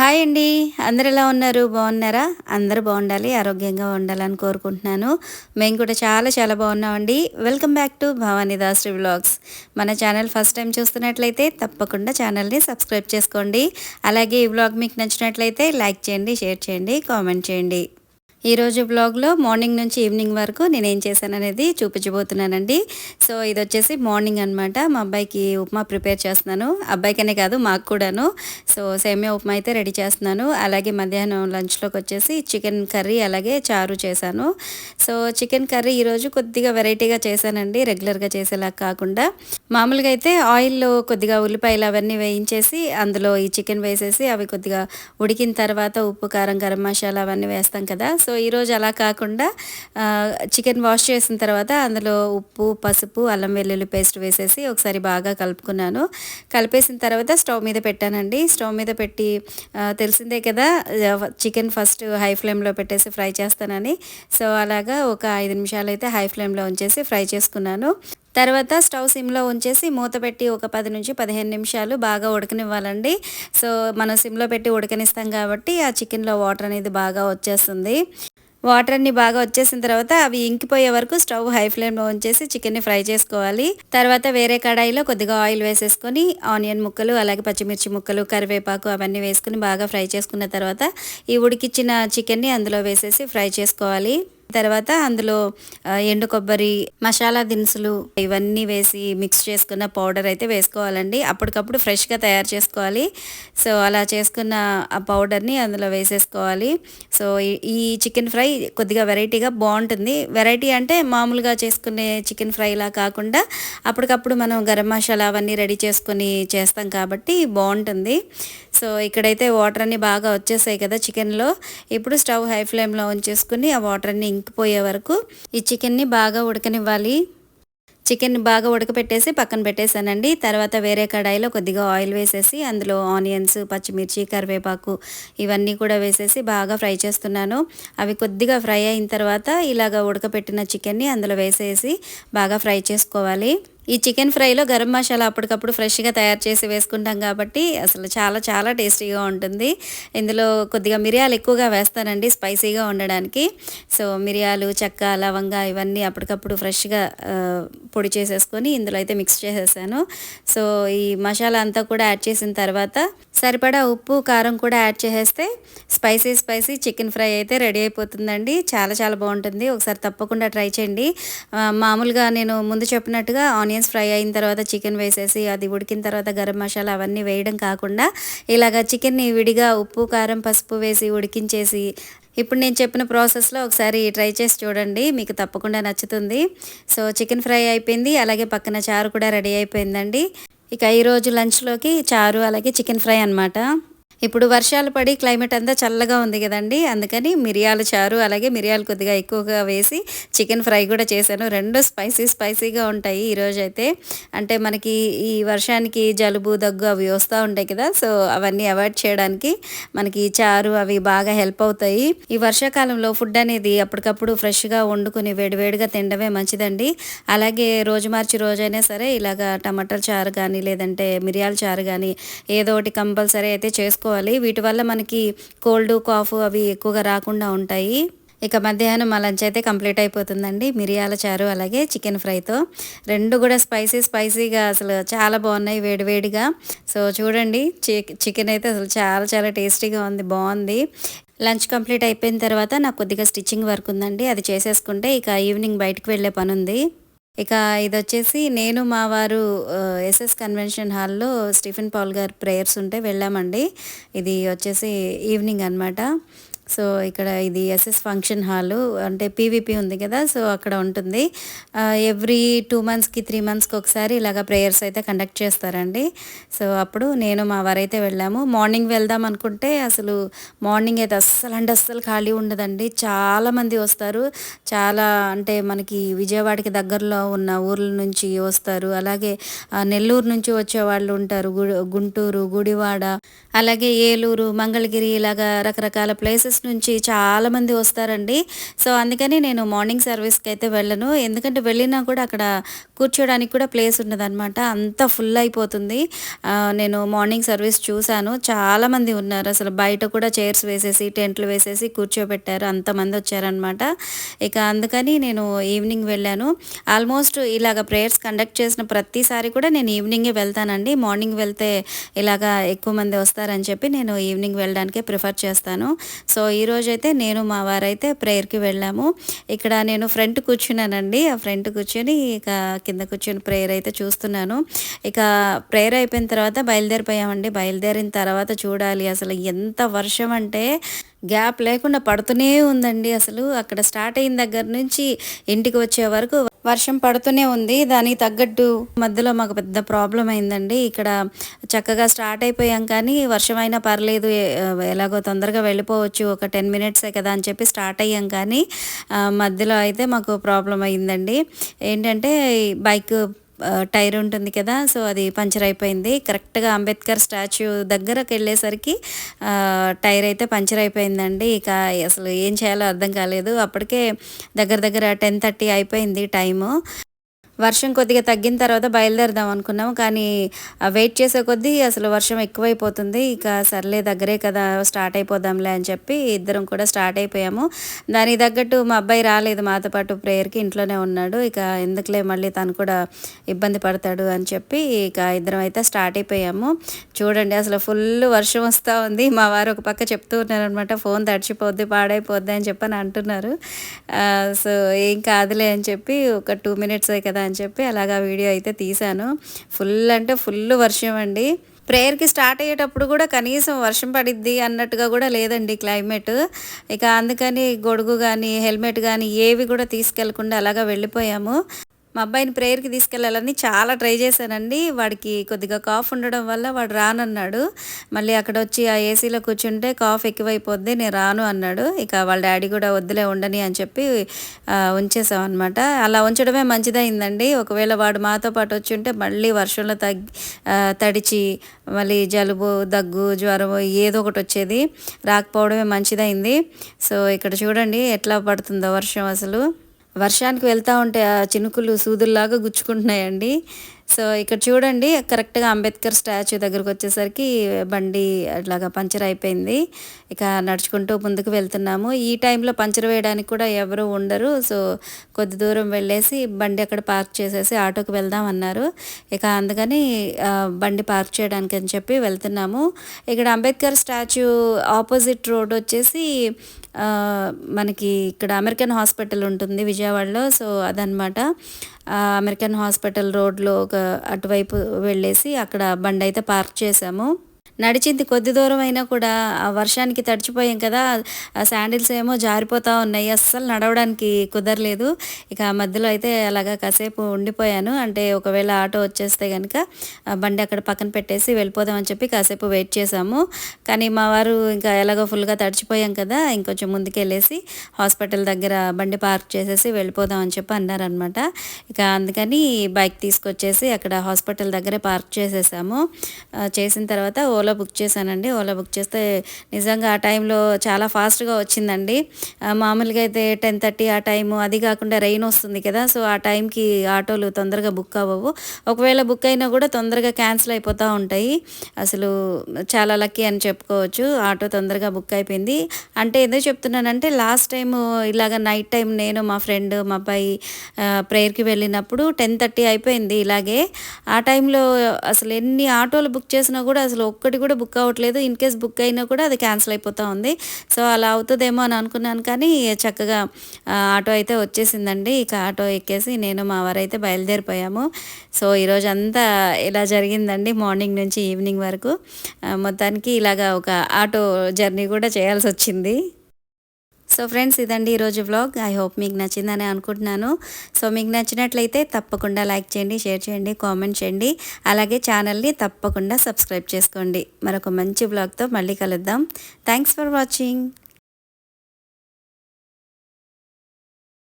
Hi అండి. అందరూ ఎలా ఉన్నారు? బాగున్నారా? అందరూ బాగుండాలి, ఆరోగ్యంగా ఉండాలని కోరుకుంటున్నాను. మేము కూడా చాలా చాలా బాగున్నామండి. Welcome back to Bhavani Dasari vlogs. మన ఛానల్ ఫస్ట్ టైం చూస్తున్నట్లయితే తప్పకుండా ఛానల్ని సబ్స్క్రైబ్ చేసుకోండి. అలాగే ఈ వ్లాగ్ మీకు నచ్చినట్లయితే లైక్ చేయండి, షేర్ చేయండి, కామెంట్ చేయండి. ఈరోజు బ్లాగ్లో మార్నింగ్ నుంచి ఈవినింగ్ వరకు నేనేం చేశాననేది చూపించబోతున్నానండి. సో ఇది వచ్చేసి మార్నింగ్ అనమాట. మా అబ్బాయికి ఉప్మా ప్రిపేర్ చేస్తున్నాను. అబ్బాయికనే కాదు మాకు కూడాను. సో సేమియా ఉప్మా అయితే రెడీ చేస్తున్నాను. అలాగే మధ్యాహ్నం లంచ్లోకి వచ్చేసి చికెన్ కర్రీ అలాగే చారు చేశాను. సో చికెన్ కర్రీ ఈరోజు కొద్దిగా వెరైటీగా చేశానండి, రెగ్యులర్గా చేసేలా కాకుండా. మామూలుగా అయితే ఆయిల్లో కొద్దిగా ఉల్లిపాయలు అవన్నీ వేయించేసి అందులో ఈ చికెన్ వేసేసి అవి కొద్దిగా ఉడికిన తర్వాత ఉప్పు, కారం, గరం మసాలా అవన్నీ వేస్తాం కదా. సో ఈరోజు అలా కాకుండా చికెన్ వాష్ చేసిన తర్వాత అందులో ఉప్పు, పసుపు, అల్లం వెల్లుల్లి పేస్ట్ వేసేసి ఒకసారి బాగా కలుపుకున్నాను. కలిపేసిన తర్వాత స్టవ్ మీద పెట్టానండి. స్టవ్ మీద పెట్టి తెలిసిందే కదా, చికెన్ ఫస్ట్ హై ఫ్లేమ్లో పెట్టేసి ఫ్రై చేస్తానని. సో అలాగా ఒక 5 నిమిషాలు అయితే హై ఫ్లేమ్లో ఉంచేసి ఫ్రై చేసుకున్నాను. తర్వాత స్టవ్ సిమ్లో ఉంచేసి మూత పెట్టి ఒక 10 నుంచి 15 నిమిషాలు బాగా ఉడకనివ్వాలండి. సో మనం సిమ్లో పెట్టి ఉడకనిస్తాం కాబట్టి ఆ చికెన్లో వాటర్ అనేది బాగా వచ్చేస్తుంది. వాటర్ అన్ని బాగా వచ్చేసిన తర్వాత అవి ఇంకిపోయే వరకు స్టవ్ హై ఫ్లేమ్లో ఉంచేసి చికెన్ని ఫ్రై చేసుకోవాలి. తర్వాత వేరే కడాయిలో కొద్దిగా ఆయిల్ వేసేసుకొని ఆనియన్ ముక్కలు అలాగే పచ్చిమిర్చి ముక్కలు, కరివేపాకు అవన్నీ వేసుకుని బాగా ఫ్రై చేసుకున్న తర్వాత ఈ ఉడికిచ్చిన చికెన్ని అందులో వేసేసి ఫ్రై చేసుకోవాలి. తర్వాత అందులో ఎండు కొబ్బరి, మసాలా దినుసులు ఇవన్నీ వేసి మిక్స్ చేసుకున్న పౌడర్ అయితే వేసుకోవాలండి. అప్పటికప్పుడు ఫ్రెష్గా తయారు చేసుకోవాలి. సో అలా చేసుకున్న ఆ పౌడర్ని అందులో వేసేసుకోవాలి. సో ఈ చికెన్ ఫ్రై కొద్దిగా వెరైటీగా బాగుంటుంది. వెరైటీ అంటే మామూలుగా చేసుకునే చికెన్ ఫ్రైలా కాకుండా అప్పటికప్పుడు మనం గరం మసాలా అవన్నీ రెడీ చేసుకొని చేస్తాం కాబట్టి బాగుంటుంది. సో ఇక్కడైతే వాటర్ అన్నీ బాగా వచ్చేసాయి కదా చికెన్లో. ఇప్పుడు స్టవ్ హై ఫ్లేమ్లో ఉంచేసుకుని ఆ వాటర్ అన్నీ ఇంకిపోయే వరకు ఈ చికెన్ని బాగా ఉడకనివ్వాలి. చికెన్ని బాగా ఉడకపెట్టేసి పక్కన పెట్టేశానండి. తర్వాత వేరే కడాయిలో కొద్దిగా ఆయిల్ వేసేసి అందులో ఆనియన్స్, పచ్చిమిర్చి, కరివేపాకు ఇవన్నీ కూడా వేసేసి బాగా ఫ్రై చేస్తున్నాను. అవి కొద్దిగా ఫ్రై అయిన తర్వాత ఇలాగ ఉడకపెట్టిన చికెన్ని అందులో వేసేసి బాగా ఫ్రై చేసుకోవాలి. ఈ చికెన్ ఫ్రైలో గరం మసాలా అప్పటికప్పుడు ఫ్రెష్గా తయారు చేసి వేసుకుంటాం కాబట్టి అసలు చాలా చాలా టేస్టీగా ఉంటుంది. ఇందులో కొద్దిగా మిరియాలు ఎక్కువగా వేస్తానండి స్పైసీగా ఉండడానికి. సో మిరియాలు, చెక్క, లవంగ ఇవన్నీ అప్పటికప్పుడు ఫ్రెష్గా పొడి చేసేసుకొని ఇందులో అయితే మిక్స్ చేసేసాను. సో ఈ మసాలా అంతా కూడా యాడ్ చేసిన తర్వాత సరిపడా ఉప్పు, కారం కూడా యాడ్ చేసేస్తే స్పైసీ చికెన్ ఫ్రై అయితే రెడీ అయిపోతుందండి. చాలా చాలా బాగుంటుంది. ఒకసారి తప్పకుండా ట్రై చేయండి. మామూలుగా నేను ముందు చెప్పినట్టుగా ఆనియన్స్ ఫ్రై అయిన తర్వాత చికెన్ వేసేసి అది ఉడికిన తర్వాత గరం మసాలా అవన్నీ వేయడం కాకుండా ఇలాగ చికెన్ని విడిగా ఉప్పు, కారం, పసుపు వేసి ఉడికించేసి ఇప్పుడు నేను చెప్పిన ప్రాసెస్లో ఒకసారి ట్రై చేసి చూడండి, మీకు తప్పకుండా నచ్చుతుంది. సో చికెన్ ఫ్రై అయిపోయింది, అలాగే పక్కన చారు కూడా రెడీ అయిపోయిందండి. ఇక ఈరోజు లంచ్లోకి చారు అలాగే చికెన్ ఫ్రై అనమాట. ఇప్పుడు వర్షాలు పడి క్లైమేట్ అంతా చల్లగా ఉంది కదండి, అందుకని మిరియాల చారు అలాగే మిరియాలు కొద్దిగా ఎక్కువగా వేసి చికెన్ ఫ్రై కూడా చేశాను. రెండు స్పైసీగా ఉంటాయి ఈరోజు అయితే. అంటే మనకి ఈ వర్షానికి జలుబు, దగ్గు అవి వస్తూ ఉంటాయి కదా. సో అవన్నీ అవాయిడ్ చేయడానికి మనకి చారు అవి బాగా హెల్ప్ అవుతాయి. ఈ వర్షాకాలంలో ఫుడ్ అనేది అప్పటికప్పుడు ఫ్రెష్గా వండుకొని వేడివేడిగా తినడమే మంచిదండి. అలాగే రోజు మార్చి రోజైనా సరే ఇలాగ టమాటాల చారు కానీ లేదంటే మిరియాల చారు కానీ ఏదో ఒకటి కంపల్సరీ అయితే చేసుకోవాలి. వీటి వల్ల మనకి కోల్డ్, కాఫ్ అవి ఎక్కువగా రాకుండా ఉంటాయి. ఇక మధ్యాహ్నం మా లంచ్ అయితే కంప్లీట్ అయిపోతుందండి. మిరియాల చారు అలాగే చికెన్ ఫ్రైతో. రెండు కూడా స్పైసీగా అసలు చాలా బాగున్నాయి వేడివేడిగా. సో చూడండి, చికెన్ అయితే అసలు చాలా చాలా టేస్టీగా ఉంది, బాగుంది. లంచ్ కంప్లీట్ అయిపోయిన తర్వాత నాకు కొద్దిగా స్టిచ్చింగ్ వర్క్ ఉందండి, అది చేసేసుకుంటే ఇక ఈవినింగ్ బయటకు వెళ్ళే పని ఉంది. ఇక ఇదొచ్చేసి నేను మా వారు ఎస్ఎస్ కన్వెన్షన్ హాల్లో స్టీఫెన్ పాల్ గారు ప్రేయర్స్ ఉంటే వెళ్ళామండి. ఇది వచ్చేసి ఈవినింగ్ అనమాట. సో ఇక్కడ ఇది ఎస్ఎస్ ఫంక్షన్ హాలు, అంటే పీవీపీ ఉంది కదా, సో అక్కడ ఉంటుంది. ఎవ్రీ 2 మంత్స్కి 3 మంత్స్కి ఒకసారి ఇలాగ ప్రేయర్స్ అయితే కండక్ట్ చేస్తారండి. సో అప్పుడు నేను మా వారైతే వెళ్ళాము. మార్నింగ్ వెళ్దాం అనుకుంటే అసలు మార్నింగ్ అయితే అస్సలు ఖాళీ ఉండదండి. చాలామంది వస్తారు. చాలా అంటే మనకి విజయవాడకి దగ్గరలో ఉన్న ఊర్ల నుంచి వస్తారు. అలాగే నెల్లూరు నుంచి వచ్చే వాళ్ళు ఉంటారు, గుంటూరు, గుడివాడ, అలాగే ఏలూరు, మంగళగిరి ఇలాగా రకరకాల ప్లేసెస్ ప్లేసెస్ నుంచి చాలామంది వస్తారండి. సో, అందుకని నేను మార్నింగ్ సర్వీస్‌కి అయితే వెళ్ళను. ఎందుకంటే వెళ్ళినా కూడా అక్కడ కూర్చోడానికి కూడా ప్లేస్ ఉండదనమాట. అంతా ఫుల్ అయిపోతుంది. నేను మార్నింగ్ సర్వీస్ చూశాను. చాలామంది ఉన్నారు. అసలు బయట కూడా చైర్స్ వేసేసి, టెంట్లు వేసేసి కూర్చోబెట్టారు. అంతమంది వచ్చారనమాట. ఇక అందుకని నేను ఈవినింగ్ వెళ్ళాను. ఆల్మోస్ట్ ఇలాగ ప్రేయర్స్ కండక్ట్ చేసిన ప్రతిసారి కూడా నేను ఈవినింగే వెళ్తానండి. మార్నింగ్ వెళ్తే ఇలాగా ఎక్కువ మంది వస్తారని చెప్పి నేను ఈవినింగ్ వెళ్ళడానికే ప్రిఫర్ చేస్తాను. సో, ఈరోజైతే నేను మా వారైతే ప్రేయర్‌కి వెళ్ళాము. ఇక్కడ నేను ఫ్రంట్ కూర్చున్నానండి. ఆ ఫ్రంట్ కూర్చొని ఇక కింద కూర్చొని ప్రేయర్ అయితే చూస్తున్నాను. ఇక ప్రేయర్ అయిపోయిన తర్వాత బయలుదేరిపోయామండి. బయలుదేరిన తర్వాత చూడాలి అసలు ఎంత వర్షం అంటే గ్యాప్ లేకుండా పడుతూనే ఉందండి అసలు. అక్కడ స్టార్ట్ అయిన దగ్గర నుంచి ఇంటికి వచ్చే వరకు వర్షం పడుతూనే ఉంది. దానికి తగ్గట్టు మధ్యలో మాకు పెద్ద ప్రాబ్లమ్ అయిందండి. ఇక్కడ చక్కగా స్టార్ట్ అయిపోయాం కానీ వర్షమైనా పర్లేదు ఎలాగో తొందరగా వెళ్ళిపోవచ్చు ఒక 10 మినిట్సే కదా అని చెప్పి స్టార్ట్ అయ్యాం కానీ మధ్యలో అయితే మాకు ప్రాబ్లమ్ అయిందండి. ఏంటంటే బైక్ టైర్ ఉంటుంది కదా, సో అది పంచర్ అయిపోయింది. కరెక్ట్గా అంబేద్కర్ స్టాచ్యూ దగ్గరకు వెళ్ళేసరికి టైర్ అయితే పంచర్ అయిపోయిందండి. ఇక అసలు ఏం చేయాలో అర్థం కాలేదు. అప్పటికే దగ్గర దగ్గర 10:30 అయిపోయింది టైము. వర్షం కొద్దిగా తగ్గిన తర్వాత బయలుదేరదాం అనుకున్నాం. కానీ వెయిట్ చేసే కొద్దీ అసలు వర్షం ఎక్కువైపోతుంది. ఇక సర్లే దగ్గరే కదా స్టార్ట్ అయిపోదాంలే అని చెప్పి ఇద్దరం కూడా స్టార్ట్ అయిపోయాము. దానికి తగ్గట్టు మా అబ్బాయి రాలేదు మాతో పాటు ప్రేయర్‌కి, ఇంట్లోనే ఉన్నాడు. ఇక ఎందుకులే మళ్ళీ తను కూడా ఇబ్బంది పడతాడు అని చెప్పి ఇక ఇద్దరం అయితే స్టార్ట్ అయిపోయాము. చూడండి అసలు ఫుల్ వర్షం వస్తూ ఉంది. మా వారు ఒక పక్క చెప్తూ ఉన్నారనమాట, ఫోన్ తడిచిపోద్ది పాడైపోద్ది అని చెప్పని అంటున్నారు. సో, ఏం కాదులే అని చెప్పి ఒక 2 మినిట్సే కదా అని చెప్పి అలాగా వీడియో అయితే తీశాను. ఫుల్ అంటే ఫుల్ వర్షం అండి. ప్రేయర్‌కి స్టార్ట్ అయ్యేటప్పుడు కూడా కనీసం వర్షం పడిద్ది అన్నట్టుగా కూడా లేదండి క్లైమేట్. ఇక అందుకని గొడుగు కానీ, హెల్మెట్ కానీ ఏవి కూడా తీసుకెళ్ళకుండా అలాగా వెళ్ళిపోయాము. మా అబ్బాయిని ప్రేయర్‌కి తీసుకెళ్ళాలని చాలా ట్రై చేశానండి. వాడికి కొద్దిగా కాఫ్ ఉండడం వల్ల వాడు రానన్నాడు. మళ్ళీ అక్కడొచ్చి ఆ ఏసీలో కూర్చుంటే కాఫ్ ఎక్కువైపోద్ది, నేను రాను అన్నాడు. ఇక వాళ్ళ డ్యాడీ కూడా వద్దులే ఉండని అని చెప్పి ఉంచేసామన్నమాట. అలా ఉంచడమే మంచిదయిందండి. ఒకవేళ వాడు మాతో పాటు వచ్చుంటే మళ్ళీ వర్షంలో తడిచి మళ్ళీ జలుబు, దగ్గు, జ్వరం ఏదో ఒకటి వచ్చేది. రాకపోవడమే మంచిదయింది. సో, ఇక్కడ చూడండి ఎట్లా పడుతుందో వర్షం అసలు. వర్షానికి వెళ్తూ ఉంటే ఆ చినుకులు సూదుల్లాగా గుచ్చుకుంటున్నాయండి. సో, ఇక్కడ చూడండి కరెక్ట్‌గా అంబేద్కర్ స్టాచ్యూ దగ్గరకు వచ్చేసరికి బండి అట్లాగా పంచర్ అయిపోయింది. ఇక నడుచుకుంటూ ముందుకు వెళ్తున్నాము. ఈ టైంలో పంచర్ వేయడానికి కూడా ఎవరు ఉండరు. సో, కొద్ది దూరం వెళ్ళేసి బండి అక్కడ పార్క్ చేసేసి ఆటోకి వెళ్దాం అన్నారు. ఇక అందుకని బండి పార్క్ చేయడానికి అని చెప్పి వెళ్తున్నాము. ఇక్కడ అంబేద్కర్ స్టాచ్యూ ఆపోజిట్ రోడ్ వచ్చేసి మనకి ఇక్కడ అమెరికన్ హాస్పిటల్ ఉంటుంది విజయవాడలో. సో, అదనమాట. అమెరికన్ హాస్పిటల్ రోడ్లో అటువైపు వెళ్ళేసి అక్కడ బండి అయితే పార్క్ చేసాము. నడిచింది కొద్ది దూరం అయినా కూడా ఆ వర్షానికి తడిచిపోయాం కదా, ఆ శాండిల్స్ ఏమో జారిపోతూ ఉన్నాయి. అస్సలు నడవడానికి కుదరలేదు. ఇక మధ్యలో అయితే అలాగా కాసేపు ఉండిపోయాను. అంటే ఒకవేళ ఆటో వచ్చేస్తే కనుక బండి అక్కడ పక్కన పెట్టేసి వెళ్ళిపోదామని చెప్పి కాసేపు వెయిట్ చేసాము. కానీ మా వారు ఇంకా ఎలాగో ఫుల్గా తడిచిపోయాం కదా, ఇంకొంచెం ముందుకెళ్ళేసి హాస్పిటల్ దగ్గర బండి పార్క్ చేసేసి వెళ్ళిపోదాం అని చెప్పి అన్నారనమాట. ఇక అందుకని బైక్ తీసుకొచ్చేసి అక్కడ హాస్పిటల్ దగ్గరే పార్క్ చేసేసాము. చేసిన తర్వాత ఓలా బుక్ చేశానండి. ఓలా బుక్ చేస్తే నిజంగా ఆ టైంలో చాలా ఫాస్ట్గా వచ్చిందండి. మామూలుగా అయితే 10:30 ఆ టైము, అది కాకుండా రెయిన్ వస్తుంది కదా, సో ఆ టైంకి ఆటోలు తొందరగా బుక్ అవ్వవు. ఒకవేళ బుక్ అయినా కూడా తొందరగా క్యాన్సిల్ అయిపోతూ ఉంటాయి. అసలు చాలా లక్కీ అని చెప్పుకోవచ్చు. ఆటో తొందరగా బుక్ అయిపోయింది. అంటే ఎందుకు చెప్తున్నానంటే లాస్ట్ టైము ఇలాగ నైట్ టైం నేను మా ఫ్రెండ్ మా అబ్బాయి ప్రేయర్కి వెళ్ళినప్పుడు 10:30 అయిపోయింది ఇలాగే. ఆ టైంలో అసలు ఎన్ని ఆటోలు బుక్ చేసినా కూడా అసలు ఒక్కటి కూడా బుక్ అవ్వట్లేదు. ఇన్ కేస్ బుక్ అయినా కూడా అది క్యాన్సిల్ అయిపోతూ ఉంది. సో, అలా అవుతుందేమో అని అనుకున్నాను కానీ చక్కగా ఆటో అయితే వచ్చేసిందండి. ఇక ఆటో ఎక్కేసి నేను మా వారైతే బయలుదేరిపోయాము. సో, ఈరోజంతా ఇలా జరిగిందండి మార్నింగ్ నుంచి ఈవినింగ్ వరకు. మొత్తానికి ఇలాగా ఒక ఆటో జర్నీ కూడా చేయాల్సి వచ్చింది. సో ఫ్రెండ్స్, ఇదండి ఈరోజు వ్లాగ్. ఐ హోప్ మీకు నచ్చిందని అనుకుంటున్నాను. సో మీకు నచ్చినట్లయితే తప్పకుండా లైక్ చేయండి, షేర్ చేయండి, కామెంట్ చేయండి. అలాగే ఛానల్ని తప్పకుండా సబ్స్క్రైబ్ చేసుకోండి. మరొక మంచి వ్లాగ్తో మళ్ళీ కలుద్దాం. Thanks for watching.